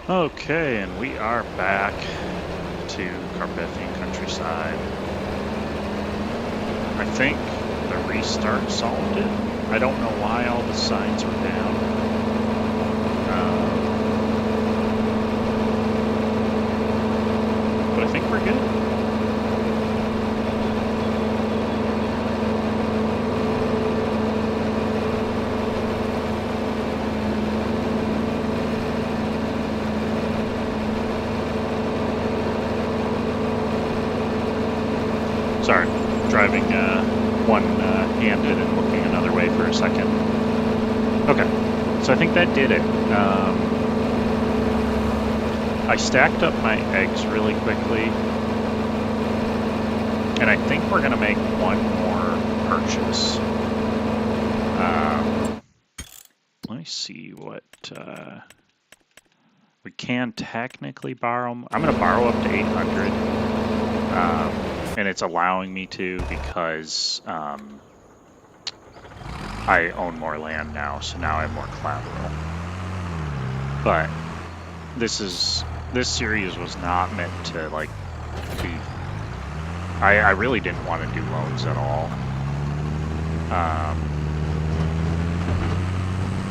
Okay, and we are back to Carpathian countryside. I think the restart solved it. I don't know why all the signs were down. But I think we're good. Sorry, driving one-handed and looking another way for a second. Okay, so I think that did it. I stacked up my eggs really quickly, and I think we're going to make one more purchase. Let me see what... we can technically borrow... I'm going to borrow up to 800. And it's allowing me to because I own more land now, so now I have more collateral. But this series was not meant to like be. I really didn't want to do loans at all.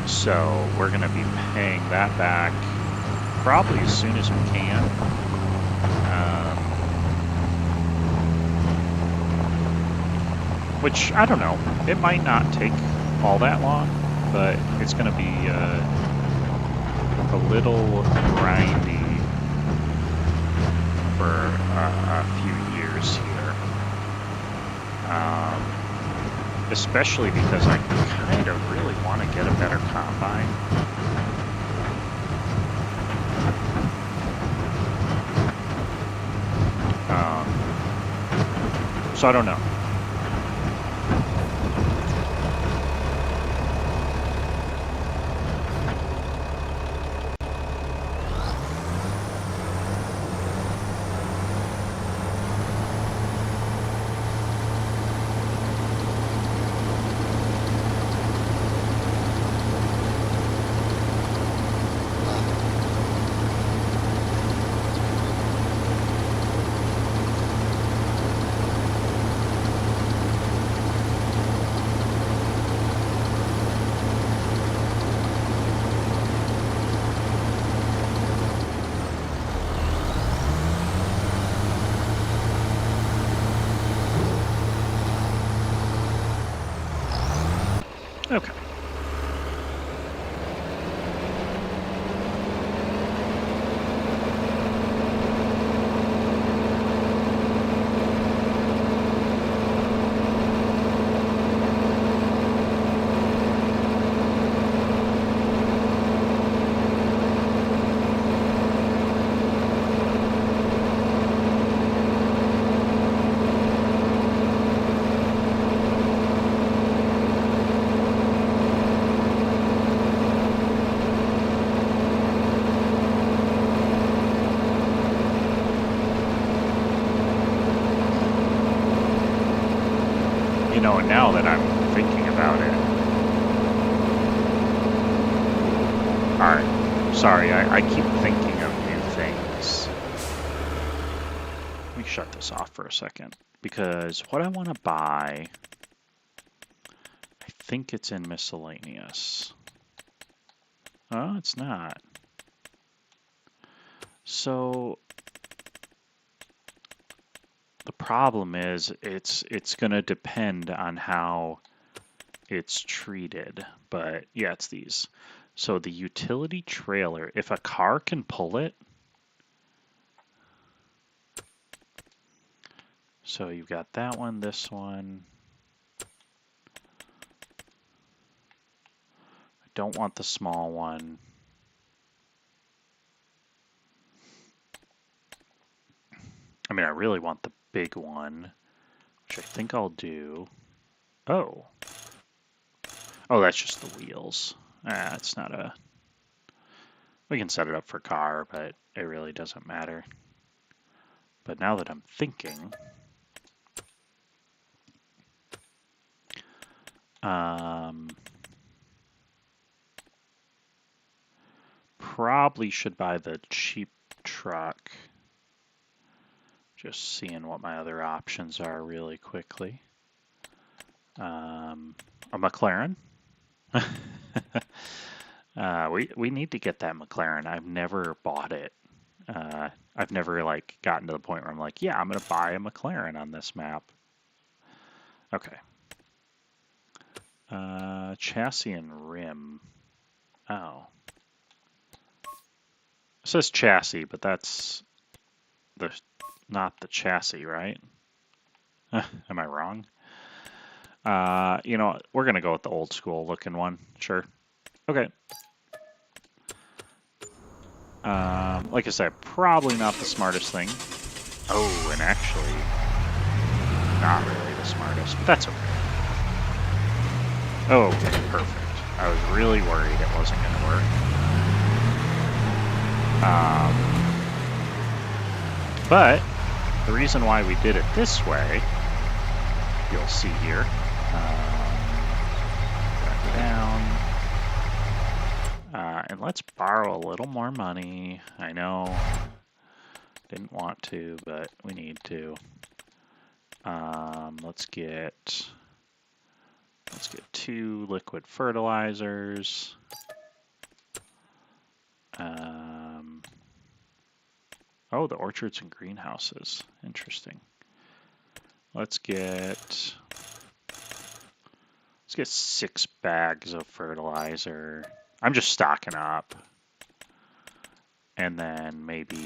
So we're gonna be paying that back probably as soon as we can. Which, I don't know, it might not take all that long, but it's going to be a little grindy for a few years here. Especially because I kind of really want to get a better combine. So I don't know. Okay. You know, and now that I'm thinking about it. Alright, sorry, I keep thinking of new things. Let me shut this off for a second, because what I want to buy, I think it's in miscellaneous. Oh, it's not. So the problem is it's going to depend on how it's treated. But yeah, it's these. So the utility trailer, if a car can pull it, so you've got that one, this one. I don't want the small one. I mean, I really want the big one, which I think I'll do. Oh. Oh, that's just the wheels. It's not a... We can set it up for car, but it really doesn't matter. But now that I'm thinking... probably should buy the cheap truck. Just seeing what my other options are really quickly. A McLaren. We need to get that McLaren. I've never bought it. I've never like gotten to the point where I'm like, yeah, I'm gonna buy a McLaren on this map. Okay. Chassis and rim. Oh. It says chassis, but that's not the chassis, right? Am I wrong? You know, we're gonna go with the old school looking one. Sure. Okay. Like I said, probably not the smartest thing. Oh, and actually, not really the smartest, but that's okay. Oh, okay, perfect. I was really worried it wasn't going to work. But the reason why we did it this way, you'll see here. Back down. And let's borrow a little more money. I know, didn't want to, but we need to. Let's get 2 liquid fertilizers. Oh, the orchards and greenhouses. Interesting. Let's get 6 bags of fertilizer. I'm just stocking up. And then maybe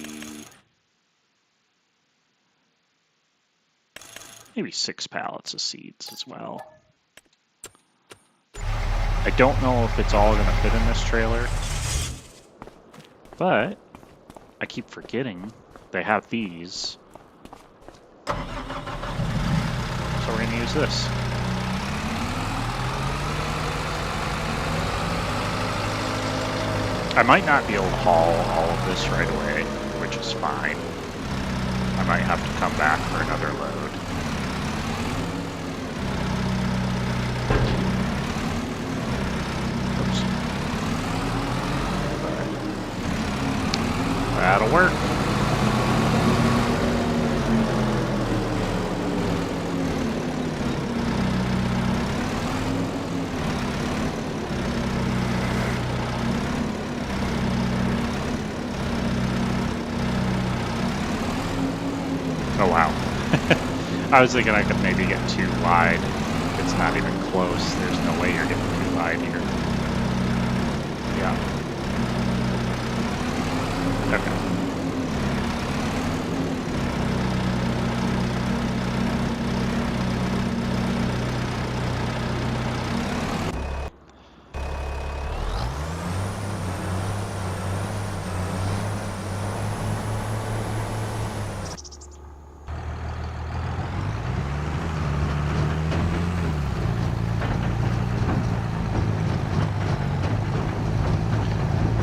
6 pallets of seeds as well. I don't know if it's all going to fit in this trailer, but I keep forgetting they have these. So we're going to use this. I might not be able to haul all of this right away, which is fine. I might have to come back for another load. Oops. But that'll work. Oh wow. I was thinking I could maybe get too wide. It's not even close. There's no way you're getting too wide here. Yeah. Okay.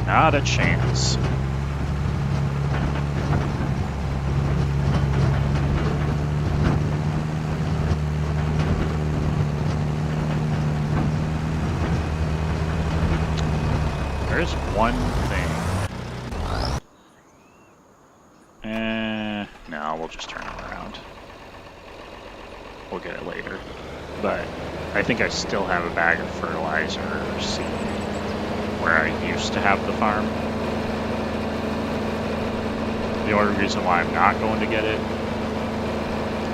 Not a chance. There's one thing. No, we'll just turn it around. We'll get it later. But I think I still have a bag of fertilizer or seed where I used to have the farm. The only reason why I'm not going to get it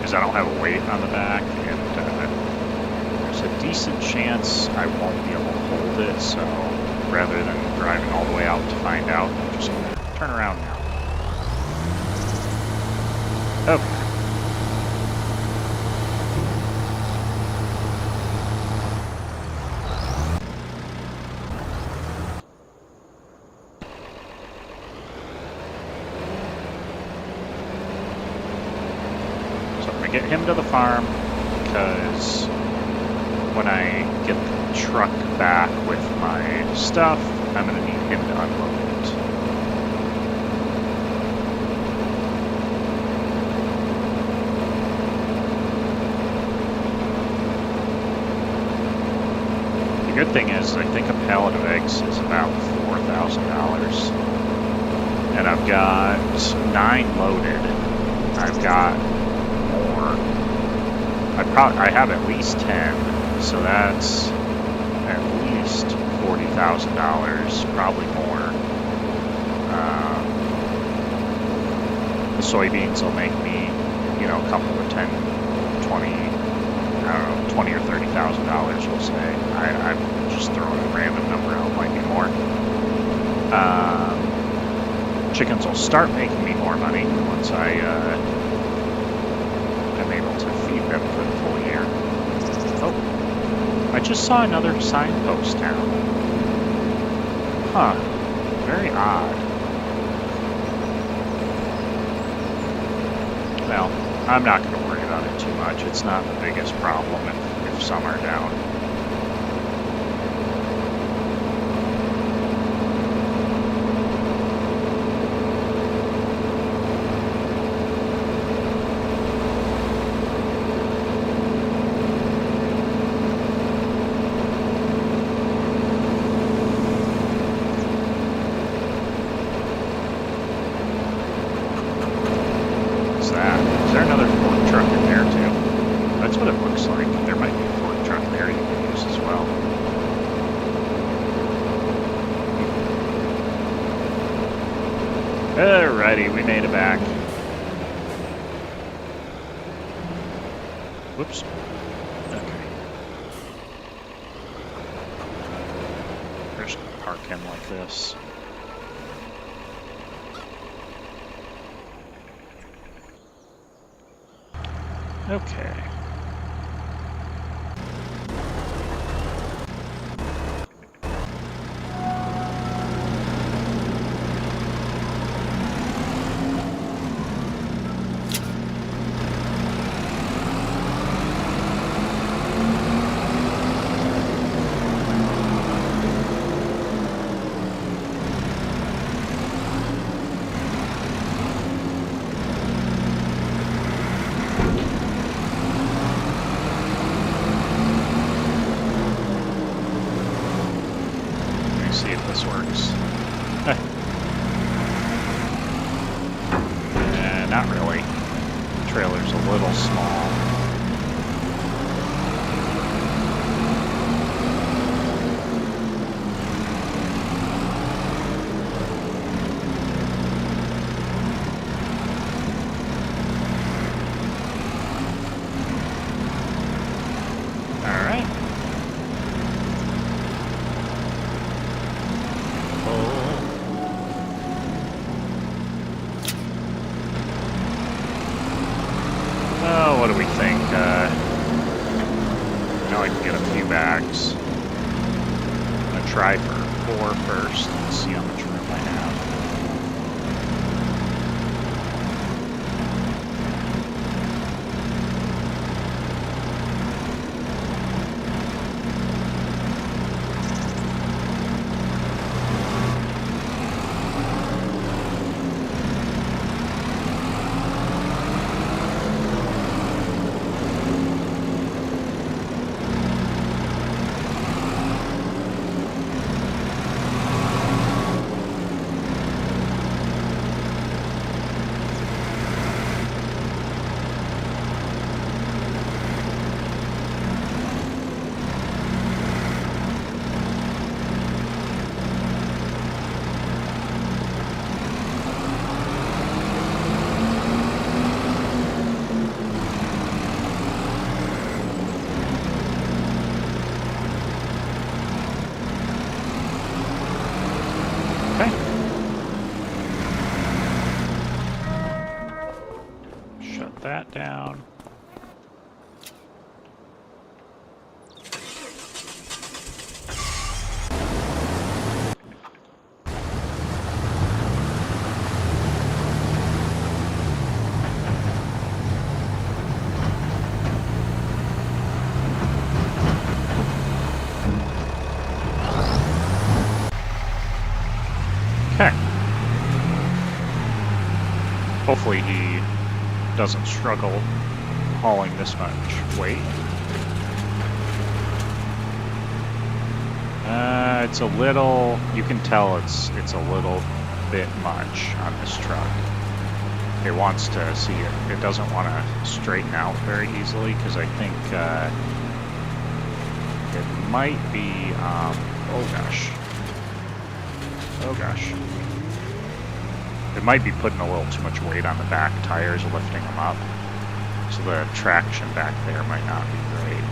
is I don't have a weight on the back, and there's a decent chance I won't be able to hold it, so rather than driving all the way out to find out, I'm just going to turn around now. Okay. Get him to the farm, because when I get the truck back with my stuff, I'm going to need him to unload it. The good thing is, I think a pallet of eggs is about $4,000. And I've got 9 loaded. I've got more. I have at least 10, so that's at least $40,000, probably more. The soybeans will make me, you know, a couple of 10, 20, I don't know, 20 or $30,000, we'll say. I'm just throwing a random number out, might be more. Chickens will start making me more money once I'm able to feed them for the full year. Oh, I just saw another signpost town. Huh, very odd. Well, I'm not going to worry about it too much. It's not the biggest problem if some are down. Alrighty, we made it back. Whoops. Okay. We're just gonna park him like this. Okay. See if this works. Not really. The trailer's a little small. What do we think? I know I can get a few bags. I'm gonna try for 4 first and see how much room I have. That down. Okay. Hopefully he doesn't struggle hauling this much weight. It's a little, you can tell it's a little bit much on this truck. It wants to see it. It doesn't want to straighten out very easily because I think it might be, oh gosh. Oh gosh. It might be putting a little too much weight on the back tires, lifting them up. So the traction back there might not be great.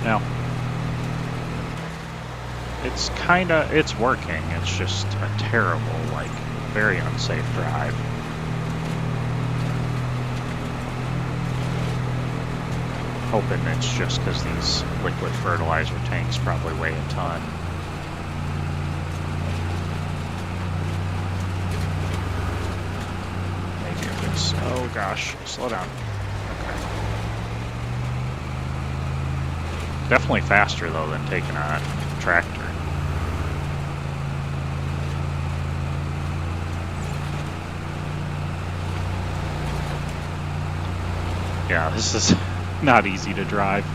Now, it's working. It's just a terrible, like, very unsafe drive. Hoping it's just because these liquid fertilizer tanks probably weigh a ton. Maybe if it's, oh gosh, slow down. Okay. Definitely faster though than taking a tractor. Yeah, this is not easy to drive.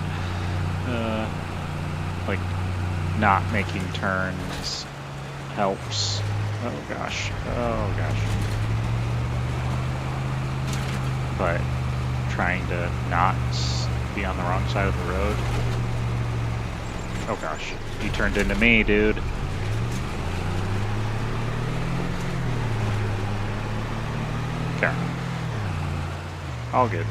Like, not making turns helps. Oh gosh. Oh gosh. But trying to not be on the wrong side of the road. Oh gosh. You turned into me, dude. Okay. All good.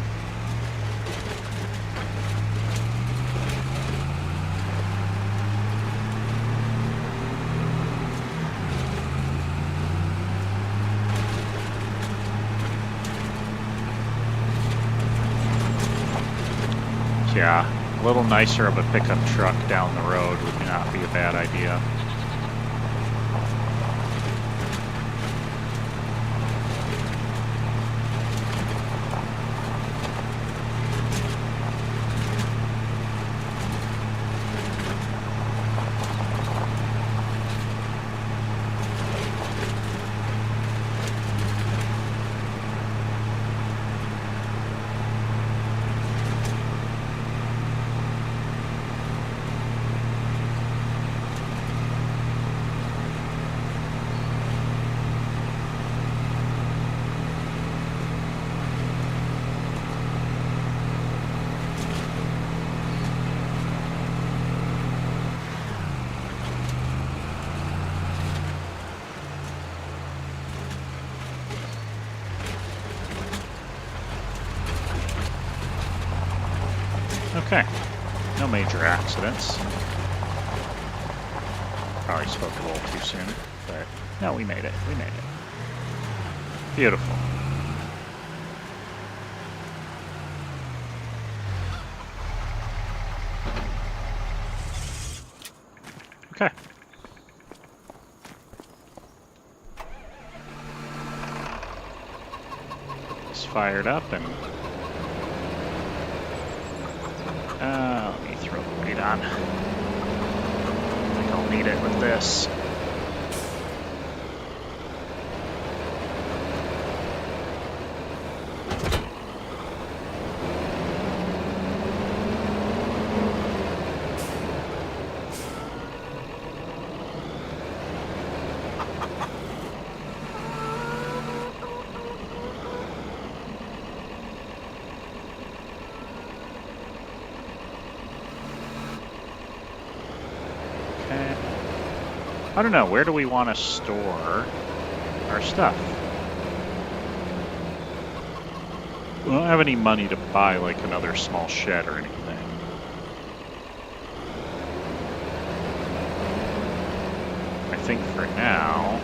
Yeah, a little nicer of a pickup truck down the road would not be a bad idea. Okay, no major accidents. Probably spoke a little too soon, but no, we made it. We made it. Beautiful. Okay. It's fired up and let me throw the weight on. I think I'll need it with this. I don't know, where do we want to store our stuff? We don't have any money to buy like another small shed or anything. I think for now,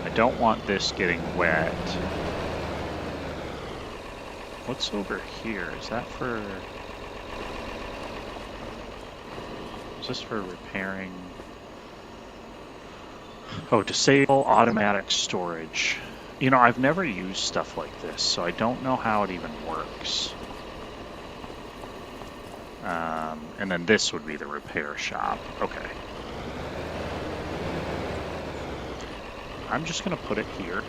I don't want this getting wet. What's over here? Is that for... Is this for repairing? Oh, disable automatic storage. You know, I've never used stuff like this, so I don't know how it even works. And then this would be the repair shop. Okay. I'm just gonna put it here.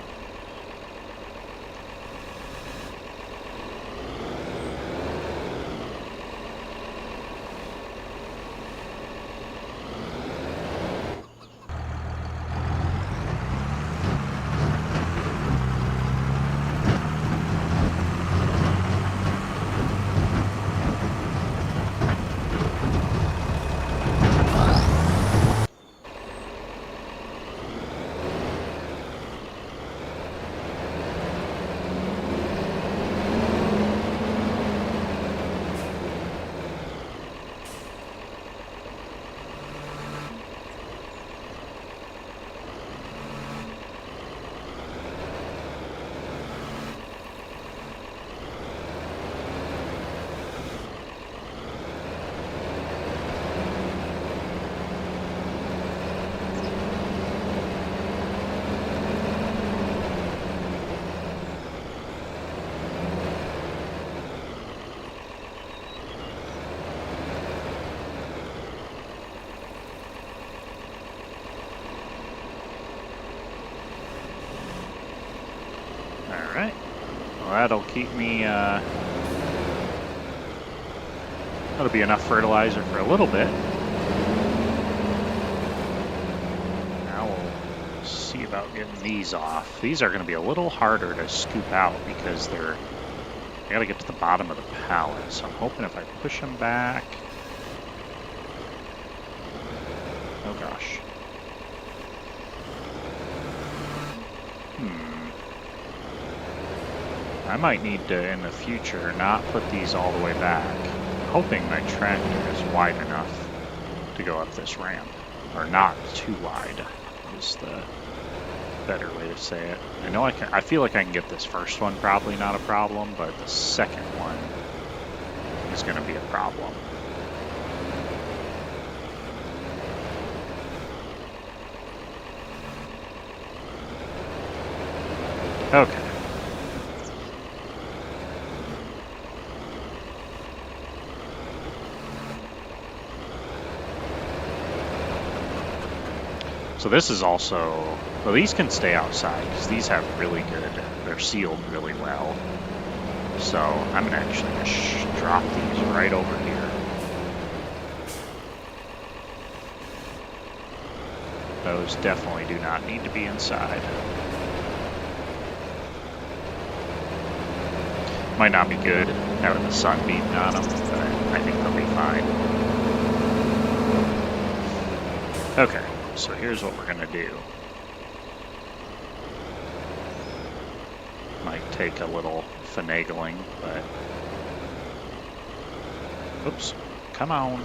that'll keep me, that'll be enough fertilizer for a little bit. Now we'll see about getting these off. These are going to be a little harder to scoop out because I gotta get to the bottom of the pallet, so I'm hoping if I push them back. Oh gosh. I might need to, in the future, not put these all the way back. I'm hoping my tractor is wide enough to go up this ramp. Or not too wide, is the better way to say it. I know I feel like I can get this first one probably not a problem, but the second one is going to be a problem. Okay. So this is also, well, these can stay outside because these have really good, they're sealed really well. So I'm gonna actually just drop these right over here. Those definitely do not need to be inside. Might not be good having the sun beating on them, but I think they'll be fine. Okay. So here's what we're going to do. Might take a little finagling, but... Oops. Come on.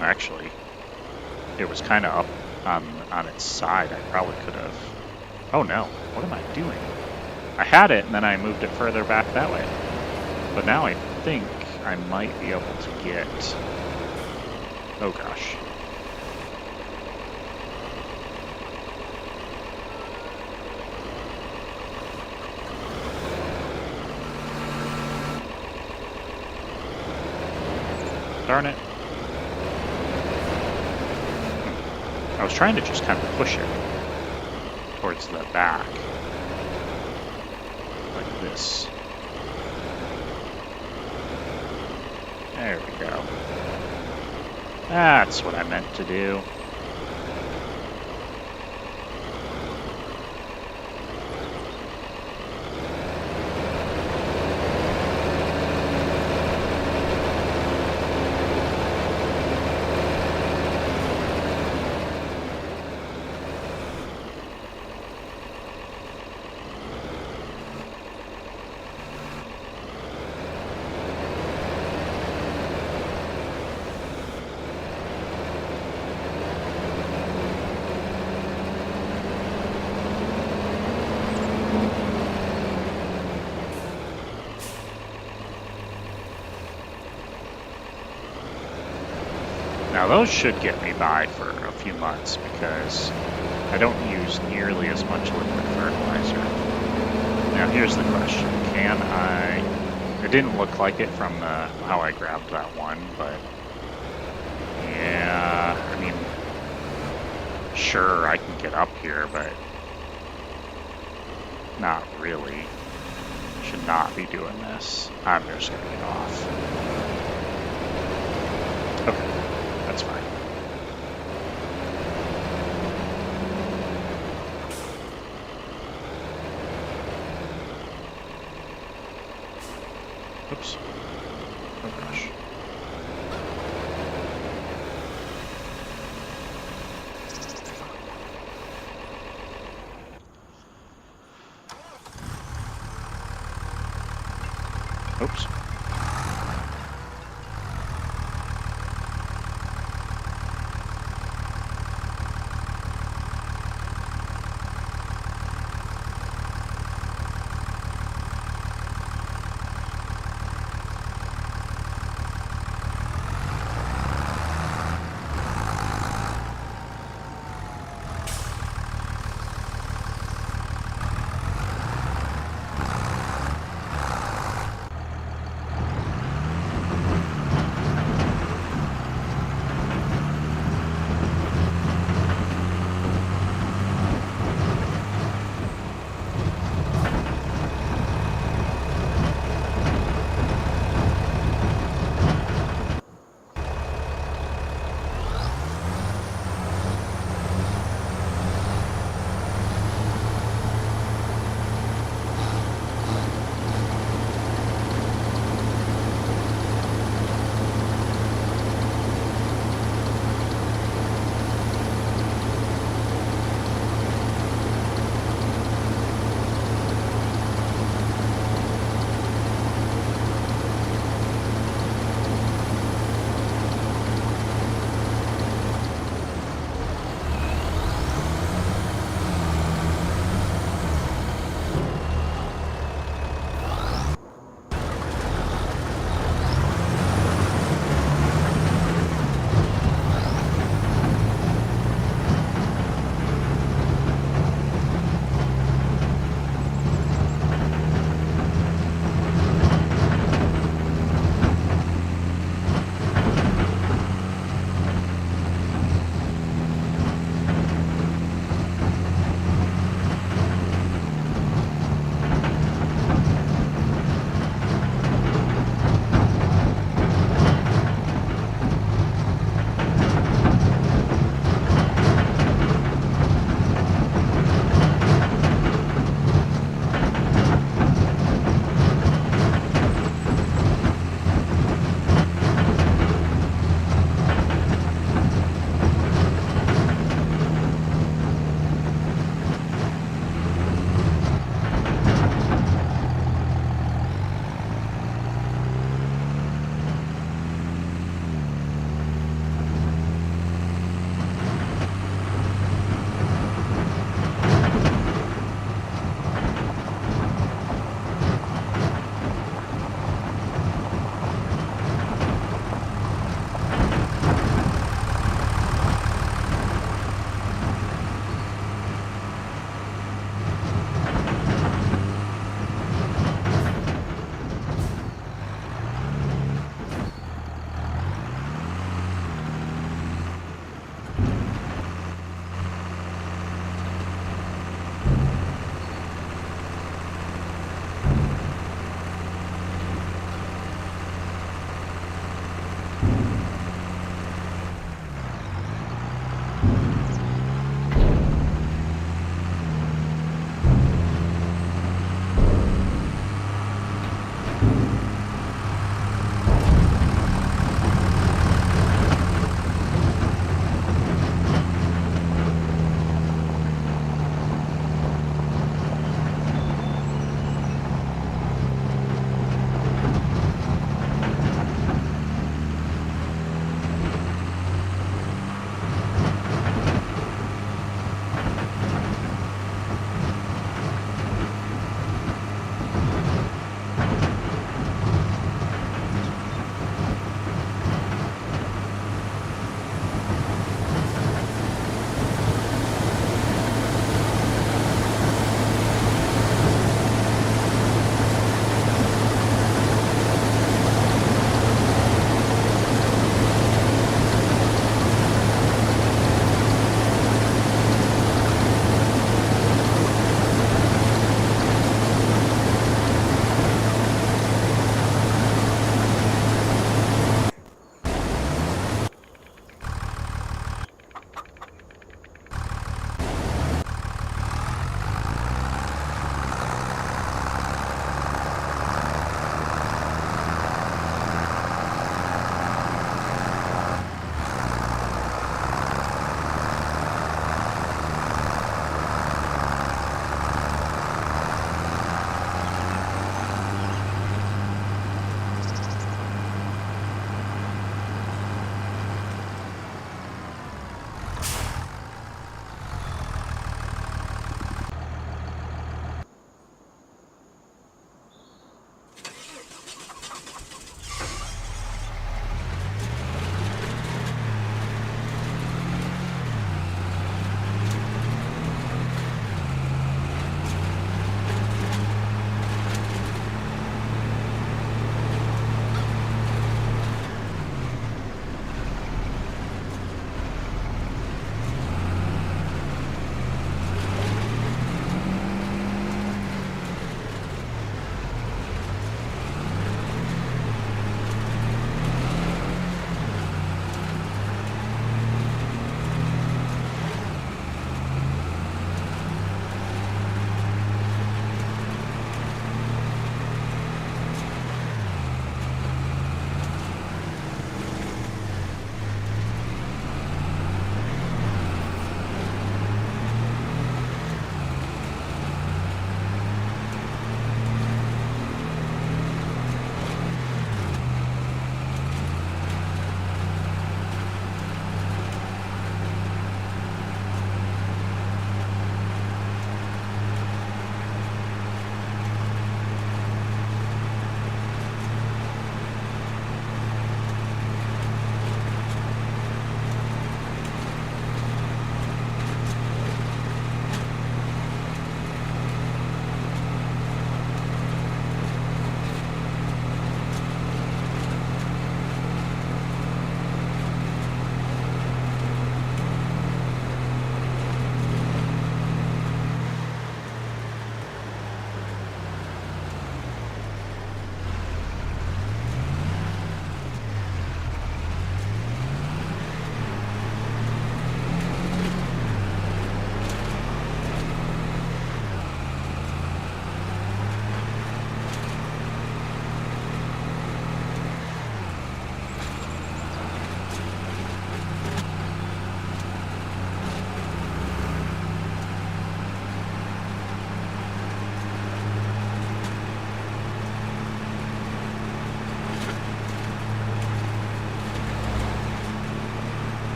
Actually, it was kind of up on its side. I probably could have... Oh no, what am I doing? I had it and then I moved it further back that way. But now I think I might be able to get... Oh gosh. Darn it. I was trying to just kind of push it towards the back. Like this. There we go. That's what I meant to do. Now those should get me by for a few months because I don't use nearly as much liquid fertilizer. Now here's the question, can I... It didn't look like it from how I grabbed that one, but... Yeah, I mean... Sure, I can get up here, but... Not really. Should not be doing this. I'm just gonna get off. Okay. That's fine. Oops. Oh gosh. Oops.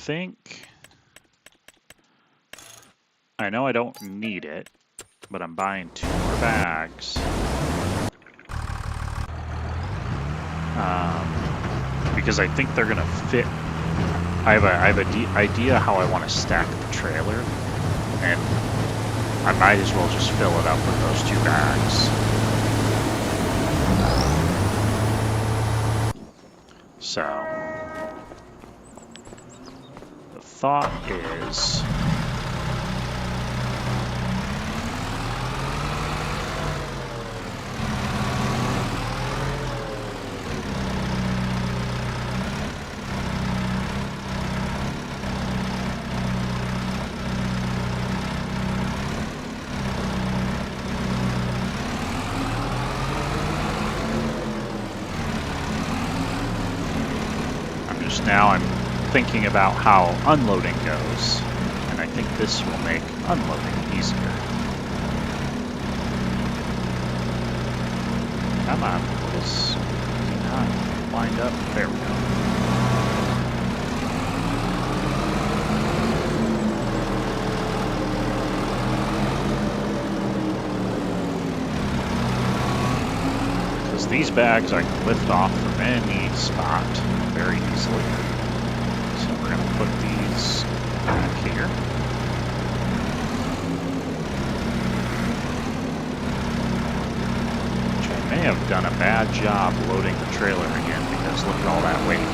think... I know I don't need it, but I'm buying 2 more bags. Because I think they're gonna fit. I have an idea how I want to stack the trailer, and I might as well just fill it up with those 2 bags. So, the thought is... Now I'm thinking about how unloading goes, and I think this will make unloading easier. Come on, this do not wind up. There we go. Because these bags I can lift off from any spot very easily. So we're going to put these back here. Which I may have done a bad job loading the trailer again because look at all that weight.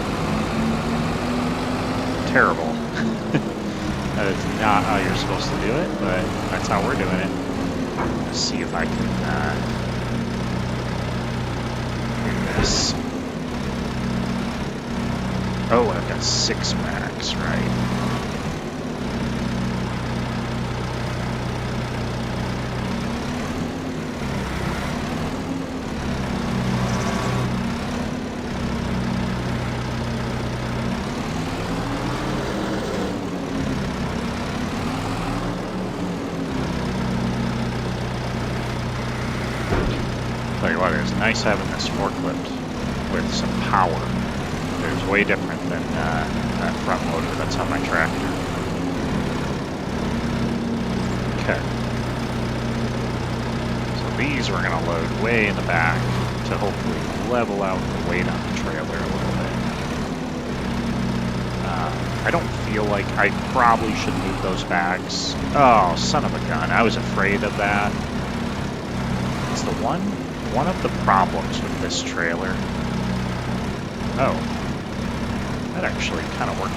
Terrible. That is not how you're supposed to do it, but that's how we're doing it. Let's see if I can do this. Oh, I've got 6 bags, right? Tell you what, it's nice having this forklift with some power. It's way different than that front loader that's on my tractor. Okay. So these we're going to load way in the back to hopefully level out the weight on the trailer a little bit. I don't feel like I probably should move those bags. Oh, son of a gun. I was afraid of that. It's the one of the problems with this trailer. Oh. That actually kind of worked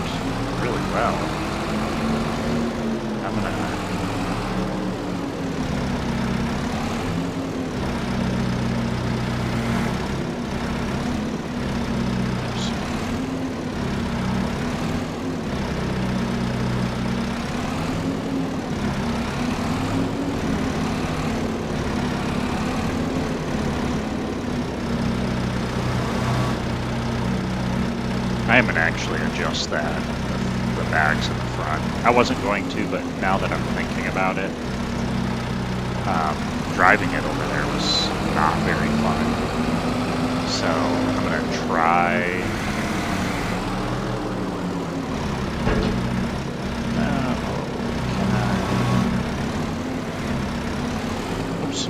really well. I'm gonna... I am going to actually adjust that, the bags in the front. I wasn't going to, but now that I'm thinking about it, driving it over there was not very fun. So I'm going to try... Oops.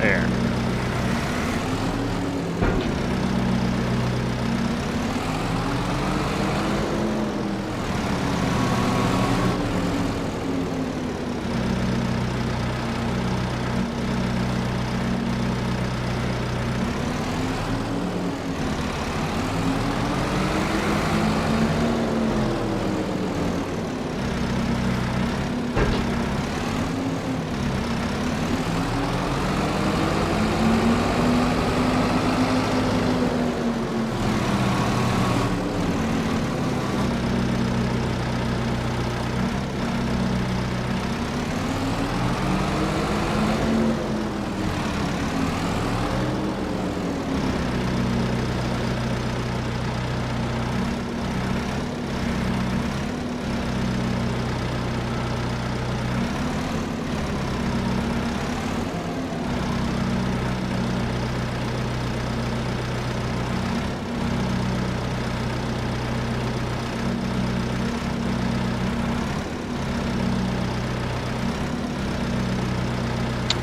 There.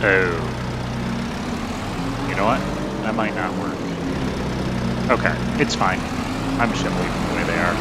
Oh. You know what? That might not work. Okay, it's fine. I'm just gonna leave them the way they are.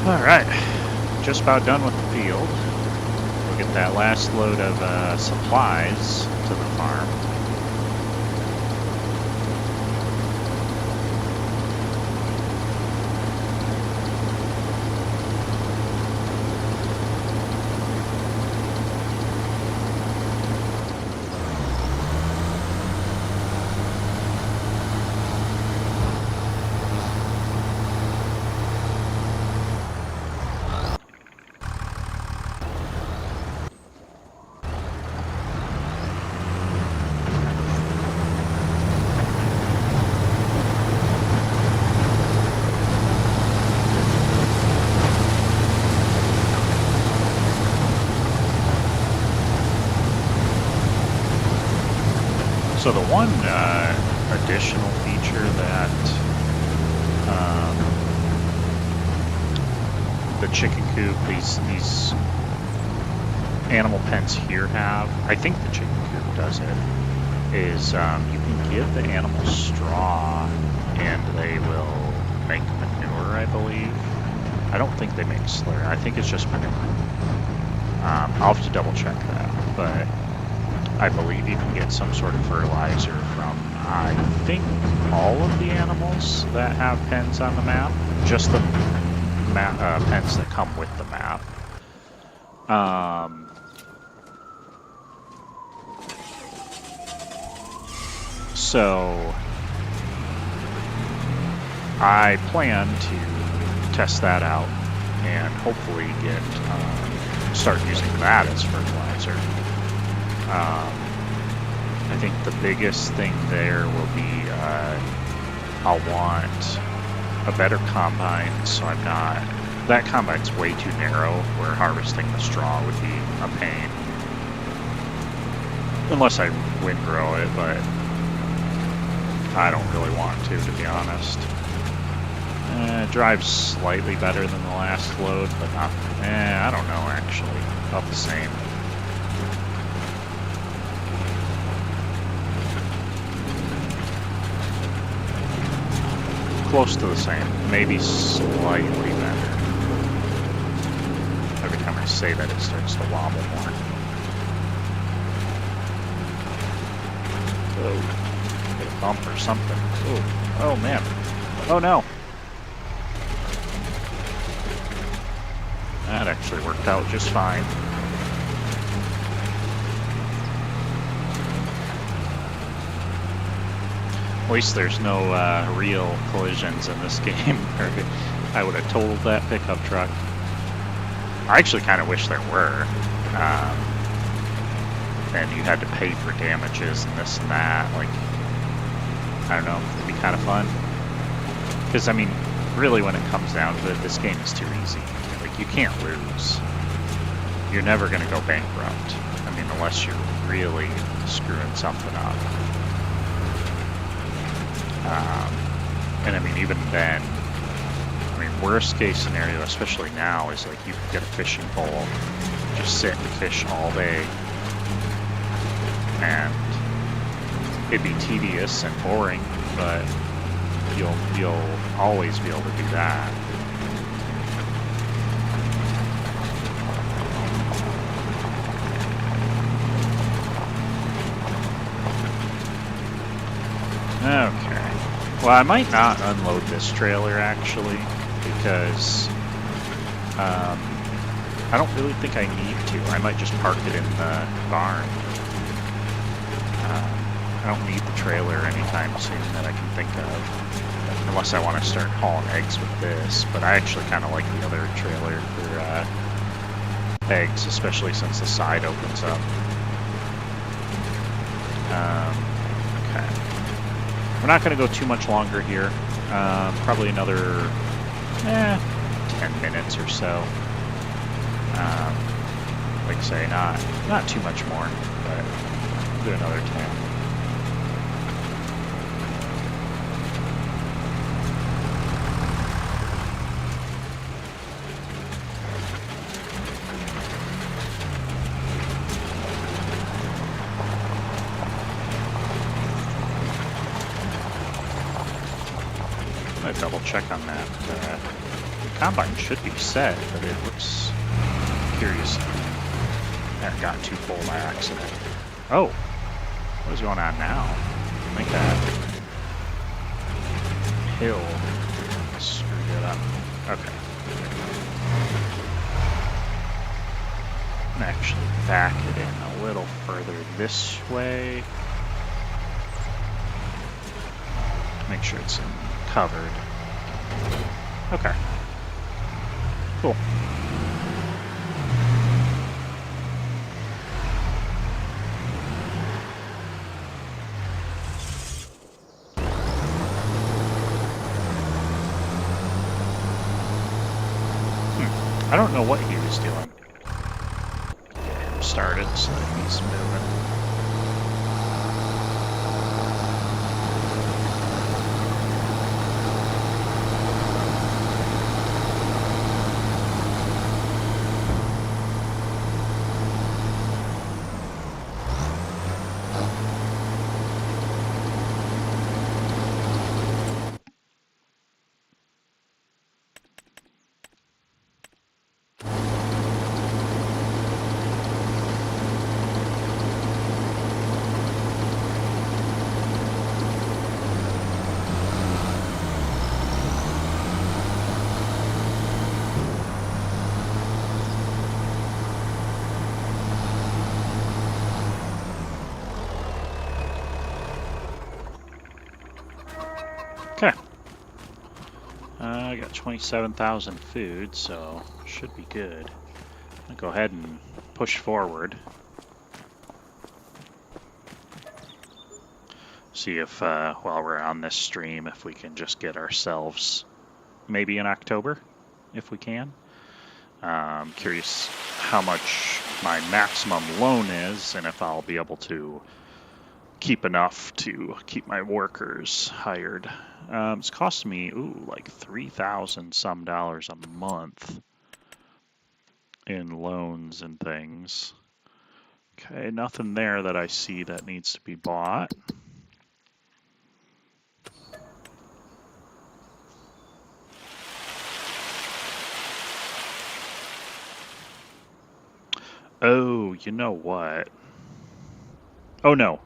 Alright, just about done with the field. We'll get that last load of supplies to the farm. So the one additional feature that the chicken coop, these animal pens here have, I think the chicken coop does it, is you can give the animals straw and they will make manure, I believe. I don't think they make slurry. I think it's just manure. I'll have to double check that, but I believe you can get some sort of fertilizer from, I think, all of the animals that have pens on the map. Just the pens that come with the map. So I plan to test that out and hopefully start using that as fertilizer. I think the biggest thing there will be I'll want a better combine, so I'm not... That combine's way too narrow, where harvesting the straw would be a pain. Unless I windrow it, but I don't really want to be honest. It drives slightly better than the last load, but not... I don't know, actually. About the same. Close to the same, maybe slightly better. Every time I say that, it starts to wobble more. Oh, hit a bump or something. Oh man. Oh no. That actually worked out just fine. At least there's no real collisions in this game, or I would have totaled that pickup truck. I actually kind of wish there were. And you had to pay for damages and this and that. Like, I don't know, it'd be kind of fun. Because, I mean, really when it comes down to it, this game is too easy. Like, you can't lose. You're never going to go bankrupt. I mean, unless you're really screwing something up. And I mean, even then, I mean, worst case scenario, especially now, is like you could get a fishing pole, just sit and fish all day, and it'd be tedious and boring, but you'll always be able to do that. Okay. Well, I might not unload this trailer, actually, because I don't really think I need to. I might just park it in the barn. I don't need the trailer anytime soon that I can think of, unless I want to start hauling eggs with this. But I actually kind of like the other trailer for eggs, especially since the side opens up. Okay. We're not going to go too much longer here. Probably another 10 minutes or so. Like I say, not too much more, but we'll do another 10. I'm gonna double check on that. The combine should be set, but it looks curious. That got too full by accident. Oh, what is going on now? I think that hill screwed it up. Okay. I'm gonna actually back it in a little further this way. Make sure it's covered. Okay. Cool. I don't know what he was doing. Get him started so that he's moving. Okay. I got 27,000 food, so should be good. I'll go ahead and push forward. See if, while we're on this stream, if we can just get ourselves maybe in October, if we can. Curious how much my maximum loan is, and if I'll be able to keep enough to keep my workers hired. It's costing me, like $3,000 some dollars a month in loans and things. Okay, nothing there that I see that needs to be bought. Oh, you know what? Oh, no.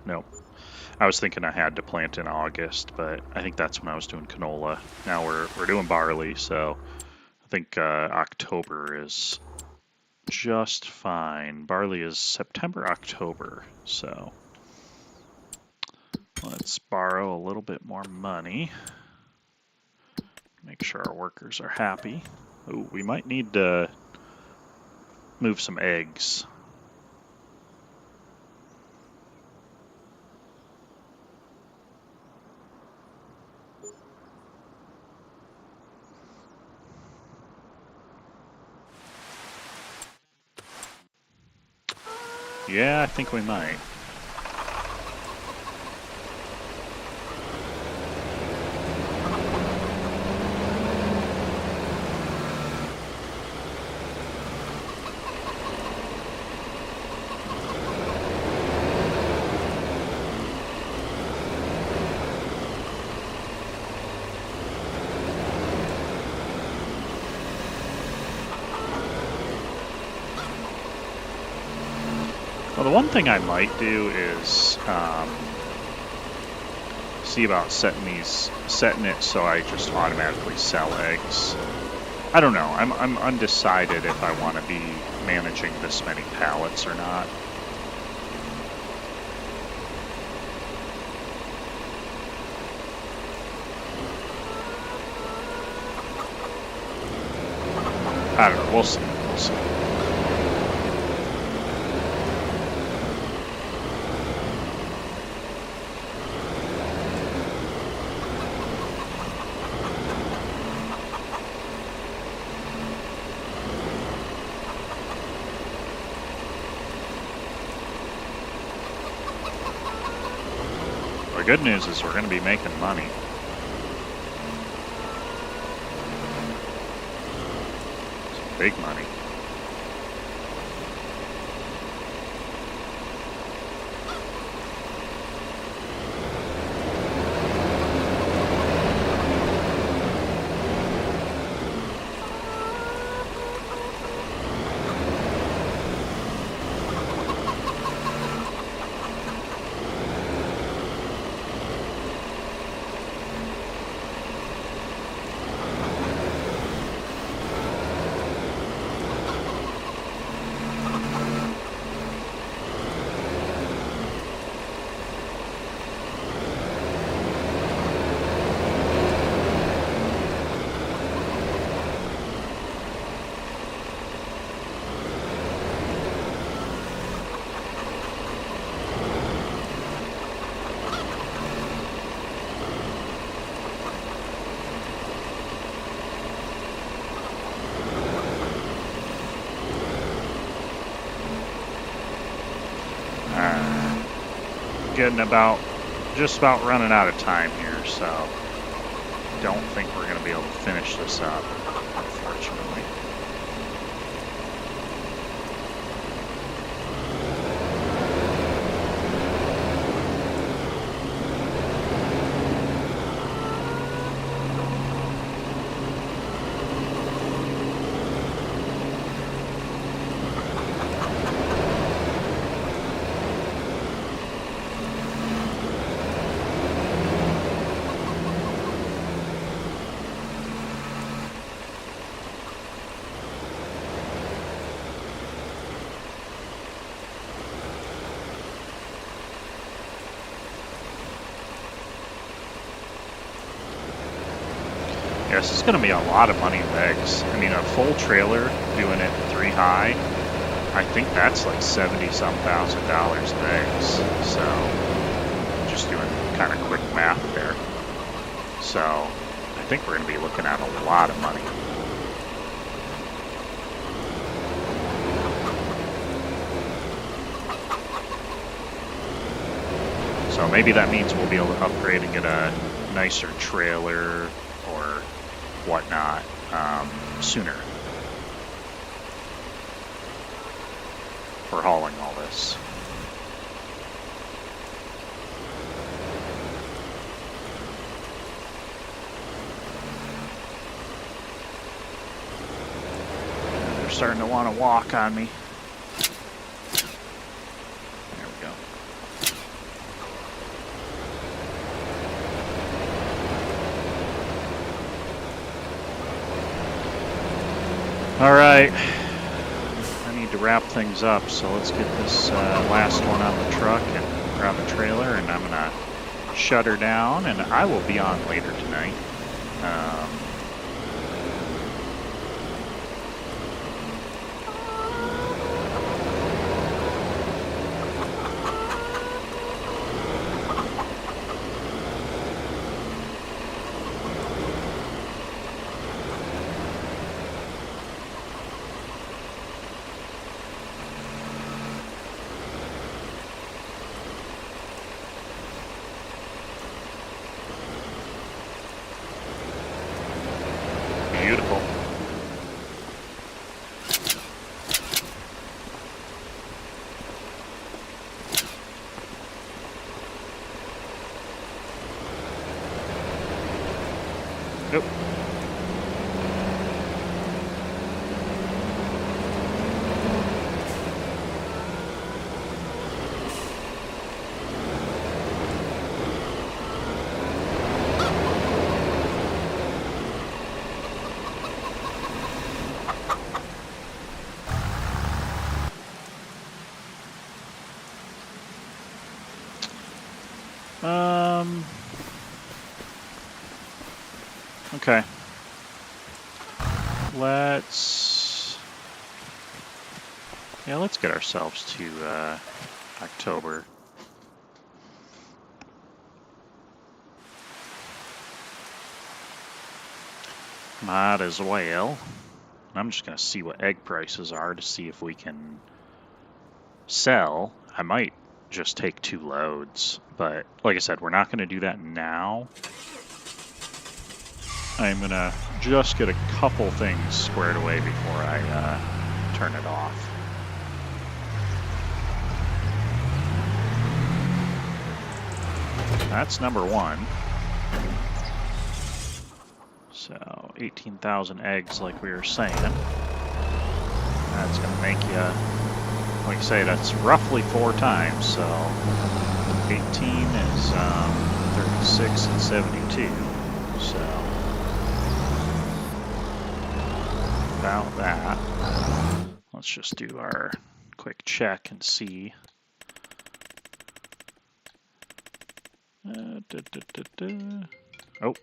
I was thinking I had to plant in August, but I think that's when I was doing canola. Now we're doing barley, so I think October is just fine. Barley is September, October, so let's borrow a little bit more money. Make sure our workers are happy. Ooh, we might need to move some eggs. Yeah, I think we might. Well, the one thing I might do is see about setting it so I just automatically sell eggs. I don't know. I'm undecided if I want to be managing this many pallets or not. I don't know. We'll see. We'll see. The good news is we're going to be making money. Some big money. Getting just about running out of time here, so don't think we're going to be able to finish this up, unfortunately. Yes, it's going to be a lot of money of eggs. I mean, a full trailer doing it 3 high, I think that's like $70-some thousand of eggs. So, just doing kind of quick math there. So, I think we're going to be looking at a lot of money. So maybe that means we'll be able to upgrade and get a nicer trailer or whatnot sooner for hauling all this. They're starting to want to walk on me. There we go. All right, I need to wrap things up, so let's get this last one on the truck and grab a trailer, and I'm gonna shut her down, and I will be on later tonight. Beautiful. Nope. Okay. Let's get ourselves to October. Might as well. I'm just going to see what egg prices are to see if we can sell. I might just take 2 loads, but like I said, we're not going to do that now. I'm going to just get a couple things squared away before I turn it off. That's number 1. So 18,000 eggs, like we were saying. That's going to make you, like I say, that's roughly 4 times. So 18 is 36 and 72. So about that. Let's just do our quick check and see. Oh.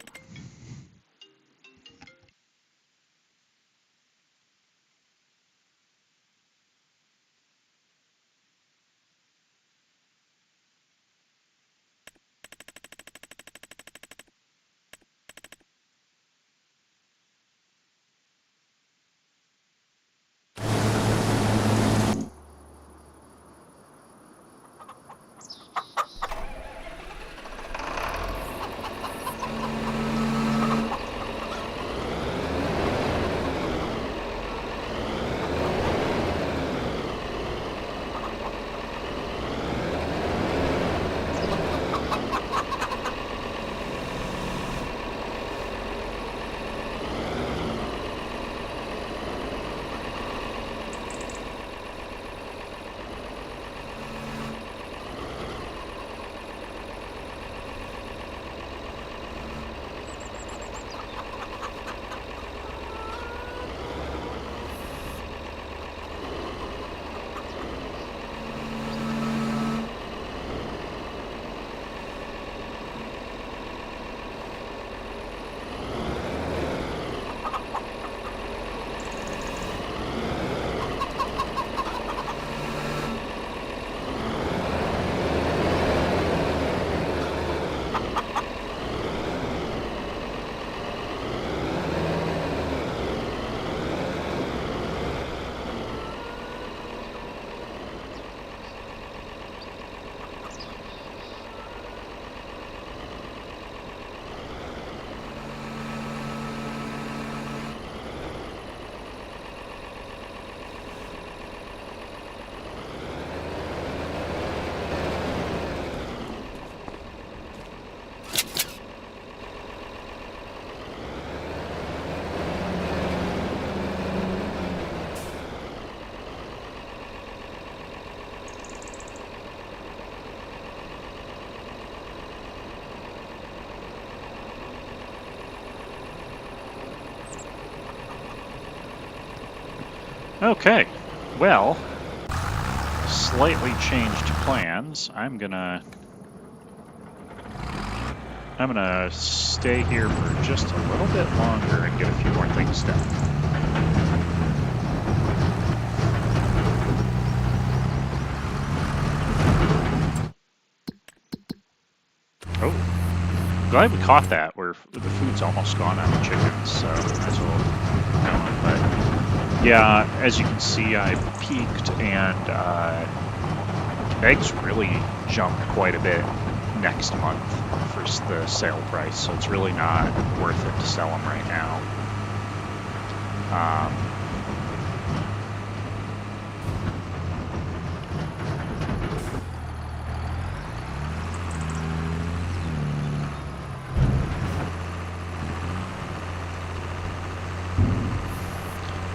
Okay, well, slightly changed plans. I'm gonna stay here for just a little bit longer and get a few more things done. Oh, glad we caught that. Where the food's almost gone on the chickens, so might as well go. But yeah, as you can see, I peaked and eggs really jumped quite a bit next month for the sale price, so it's really not worth it to sell them right now.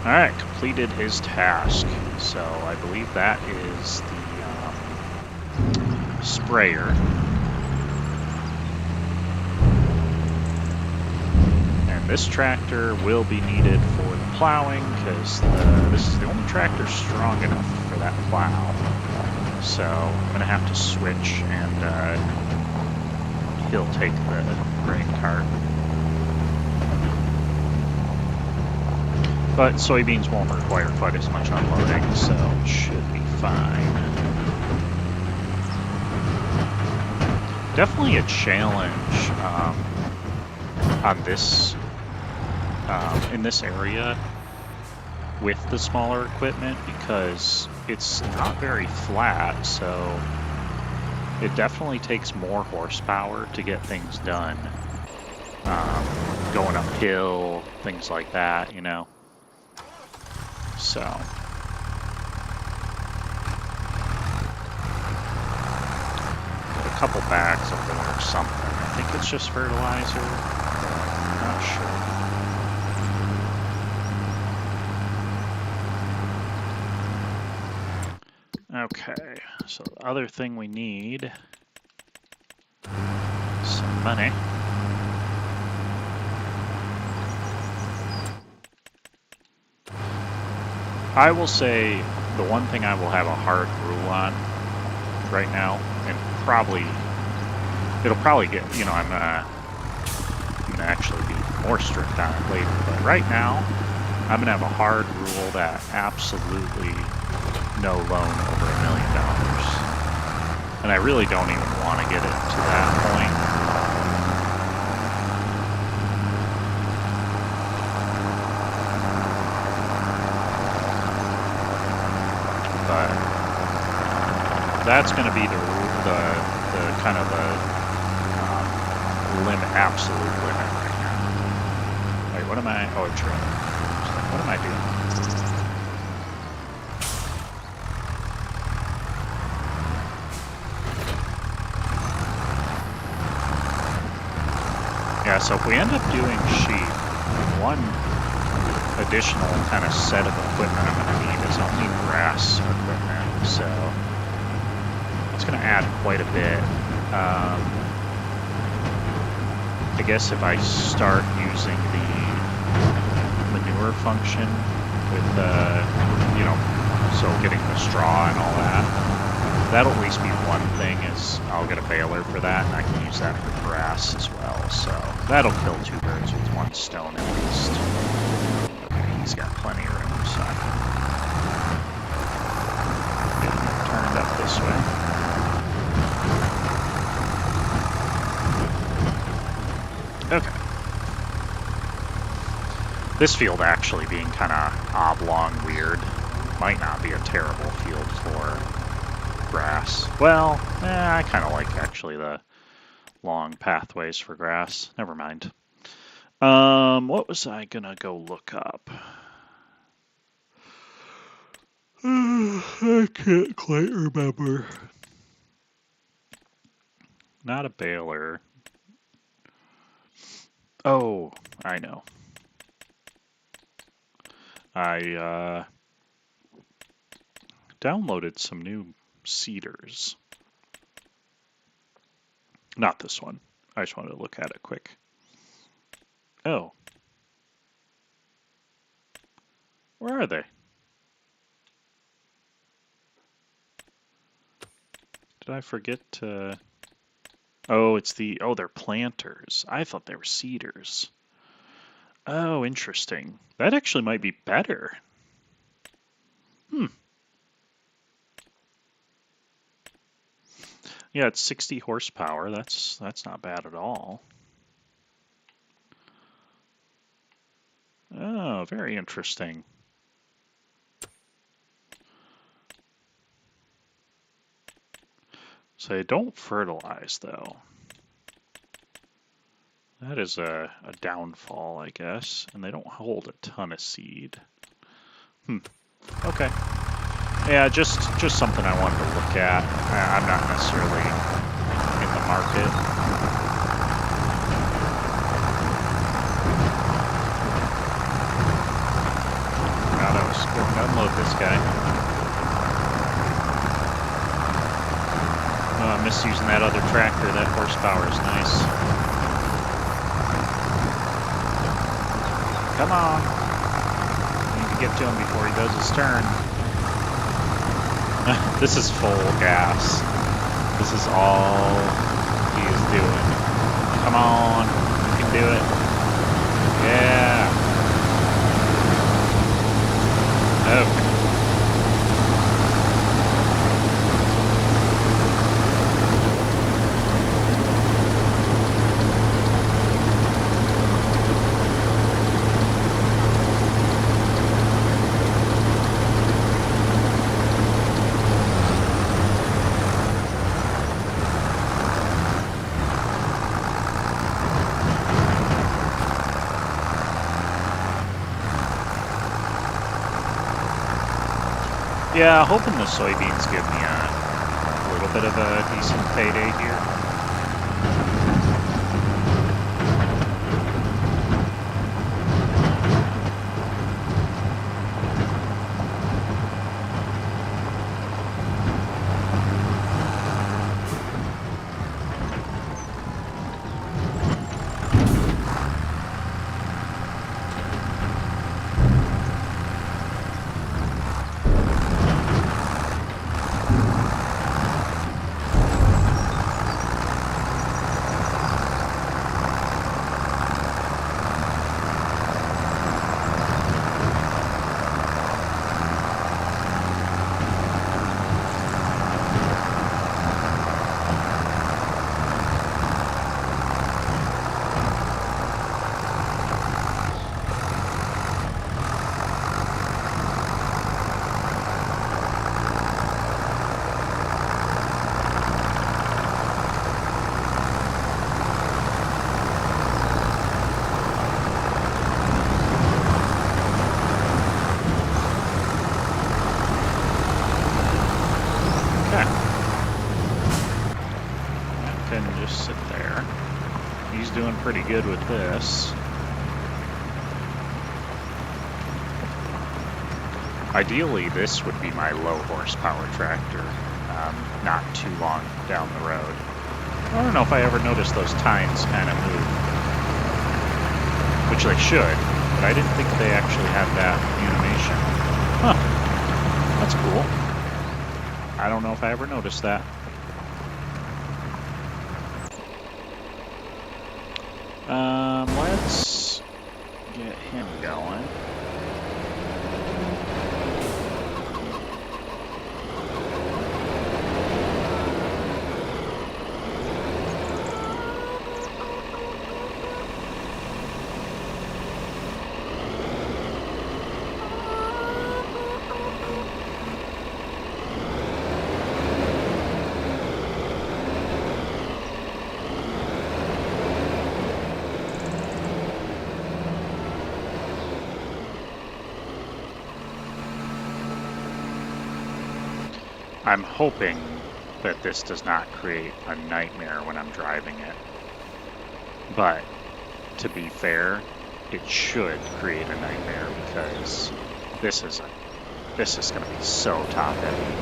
Alright, completed his task. So I believe that is the sprayer. And this tractor will be needed for the plowing because this is the only tractor strong enough for that plow. So I'm going to have to switch and he'll take the grain cart. But soybeans won't require quite as much unloading, so it should be fine. Definitely a challenge on this, in this area with the smaller equipment, because it's not very flat, so it definitely takes more horsepower to get things done. Going uphill, things like that, you know. So a couple bags of it or something. I think it's just fertilizer. I'm not sure. Okay, so the other thing we need is some money. I will say the one thing I will have a hard rule on right now, and it'll probably get, you know, I'm gonna actually be more strict on it later, but right now I'm gonna have a hard rule that absolutely no loan over $1 million. And I really don't even want to get it to that point. That's going to be the kind of the limit, absolute limit right now. Wait, what am I? Oh, true. What am I doing? Yeah, so if we end up doing sheep, one additional kind of set of equipment I'm going to need is I'll need grass equipment, so it's going to add quite a bit. I guess if I start using the manure function with you know, so getting the straw and all that, that'll at least be one thing, is I'll get a baler for that, and I can use that for grass as well. So that'll kill two birds with one stone at least. Okay, he's got plenty of room, so I can get him turned up this way. Okay. This field actually being kind of oblong weird might not be a terrible field for grass. Well, I kind of like actually the long pathways for grass. Never mind. What was I gonna go look up? I can't quite remember. Not a baler. Oh, I know. I downloaded some new seeders. Not this one. I just wanted to look at it quick. Oh. Where are they? Did I forget to... Oh, it's the... Oh, they're planters. I thought they were seeders. Oh, interesting. That actually might be better. Yeah, it's 60 horsepower. That's not bad at all. Oh, very interesting. So they don't fertilize, though. That is a downfall, I guess. And they don't hold a ton of seed. Okay. Yeah, just something I wanted to look at. I'm not necessarily in the market. God, I was going to unload this guy. Oh, I miss using that other tractor. That horsepower is nice. Come on. I need to get to him before he does his turn. This is full gas. This is all he is doing. Yeah, hoping the soybeans give me a little bit of a decent payday here. Okay. That can just sit there. He's doing pretty good with this. Ideally, this would be my low horsepower tractor, not too long down the road. I don't know if I ever noticed those tines kind of move, which they should, but I didn't think they actually had that animation. Huh, that's cool. I don't know if I ever noticed that. Let's get him going. I'm hoping that this does not create a nightmare when I'm driving it. But to be fair, it should create a nightmare because this is going to be so top heavy.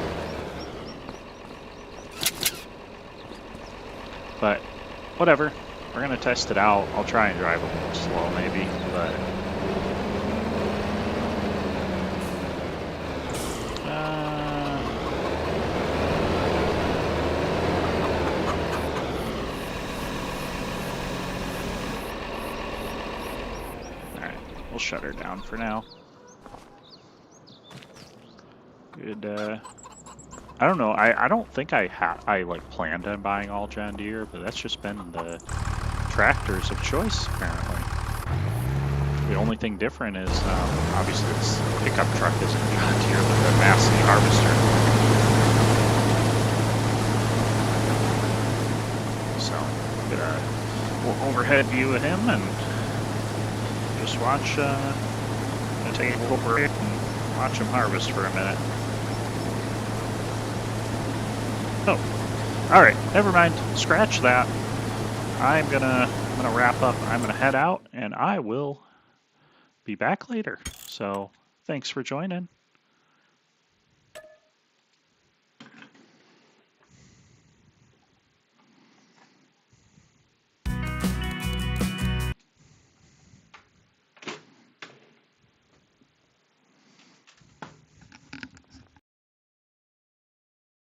But whatever, we're going to test it out. I'll try and drive a little slow maybe, but we'll shut her down for now. Good, I don't know, I don't think I like planned on buying all John Deere, but that's just been the tractors of choice apparently. The only thing different is, obviously this pickup truck isn't John Deere, but the Massey harvester. So, get a overhead view of him and just watch, take a little break and watch him harvest for a minute. Oh, all right, never mind. Scratch that. I'm gonna wrap up. I'm gonna head out, and I will be back later. So, thanks for joining.